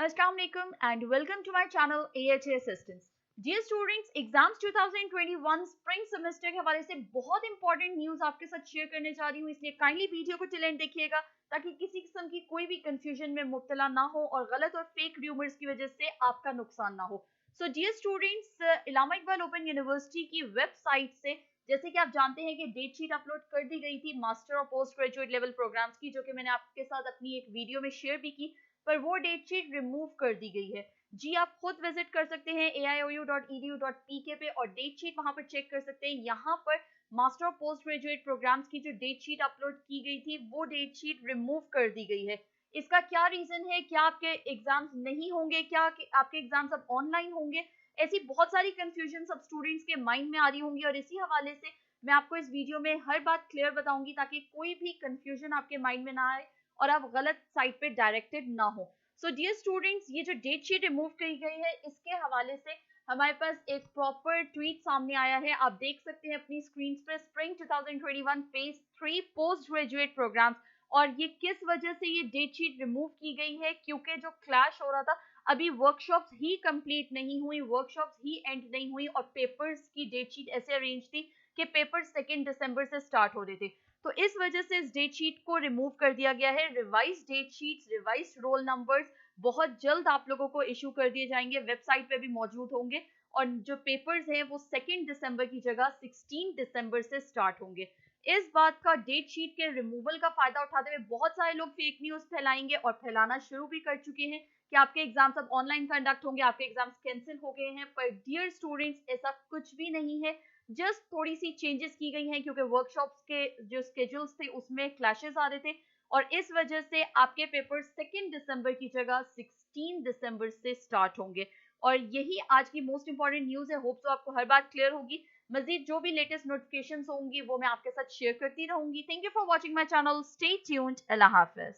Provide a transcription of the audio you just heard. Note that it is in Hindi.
Assalamu alaikum and welcome to my channel AHA Assistance. Dear students, exams 2021 spring semester के हवाले से बहुत इंपॉर्टेंट न्यूज आपके साथ शेयर करने जा रही हूँ, इसलिए काइंडली वीडियो को टिल एंड देखिएगा ताकि किसी किस्म की कोई भी कंफ्यूजन में मुब्तला ना हो और गलत और फेक र्यूमर्स की वजह से आपका नुकसान ना हो. So dear students, Allama Iqbal open university की वेबसाइट से जैसे कि आप जानते हैं कि डेट शीट अपलोड कर दी गई थी मास्टर और पोस्ट ग्रेजुएट लेवल प्रोग्राम्स की, जो कि मैंने आपके साथ अपनी एक वीडियो में शेयर भी की, पर वो डेट शीट रिमूव कर दी गई है. जी आप खुद विजिट कर सकते हैं aiou.edu.pk पे और डेट शीट वहां पर चेक कर सकते हैं. यहाँ पर मास्टर और पोस्ट ग्रेजुएट प्रोग्राम्स की जो डेट शीट अपलोड की गई थी वो डेट शीट रिमूव कर दी गई है. इसका क्या रीजन है? क्या आपके एग्जाम्स नहीं होंगे? क्या आपके एग्जाम्स अब ऑनलाइन होंगे? ऐसी बहुत सारी कंफ्यूजन सब स्टूडेंट्स के माइंड में आ रही होंगी और इसी हवाले से मैं आपको इस वीडियो में हर बात क्लियर बताऊंगी ताकि कोई भी कंफ्यूजन आपके माइंड में ना आए और आप गलत साइट पे डायरेक्टेड ना हो. सो डियर स्टूडेंट्स, ये जो डेट शीट रिमूव की गई है इसके हवाले से हमारे पास एक प्रॉपर ट्वीट सामने आया है. आप देख सकते हैं अपनी स्क्रीन पर spring 2021 phase 3 post graduate programs. और ये किस वजह से ये डेट शीट रिमूव की गई है? क्योंकि जो क्लैश हो रहा था, अभी वर्कशॉप्स ही कंप्लीट नहीं हुई, वर्कशॉप्स ही एंड नहीं हुई और पेपर्स की डेट शीट ऐसे अरेंज थी कि पेपर 2 दिसंबर से स्टार्ट हो रहे थे. तो इस वजह से इस डेट शीट को रिमूव कर दिया गया है. Revise date sheets, revise roll numbers बहुत जल्द आप लोगों को इशू कर दिए जाएंगे, वेबसाइट पे भी मौजूद होंगे और जो पेपर्स हैं वो 2 दिसंबर की जगह 16 दिसंबर से स्टार्ट होंगे. इस बात का डेट शीट के रिमूवल का फायदा उठाते हुए बहुत सारे लोग फेक न्यूज फैलाएंगे और फैलाना शुरू भी कर चुके हैं कि आपके एग्जाम्स अब ऑनलाइन कंडक्ट होंगे, आपके एग्जाम्स कैंसिल हो गए हैं. पर डियर स्टूडेंट्स, ऐसा कुछ भी नहीं है. जस्ट थोड़ी सी चेंजेस की गई हैं क्योंकि वर्कशॉप्स के जो स्केड्यूल्स थे उसमें क्लैशेस आ रहे थे और इस वजह से आपके पेपर 2 दिसंबर की जगह 16 दिसंबर से स्टार्ट होंगे. और यही आज की मोस्ट इंपॉर्टेंट न्यूज है. होप सो आपको हर बात क्लियर होगी. मजीद जो भी लेटेस्ट नोटिफिकेशंस होंगी वो मैं आपके साथ शेयर करती रहूंगी. Thank you for watching my channel. Stay tuned. Allah Hafiz.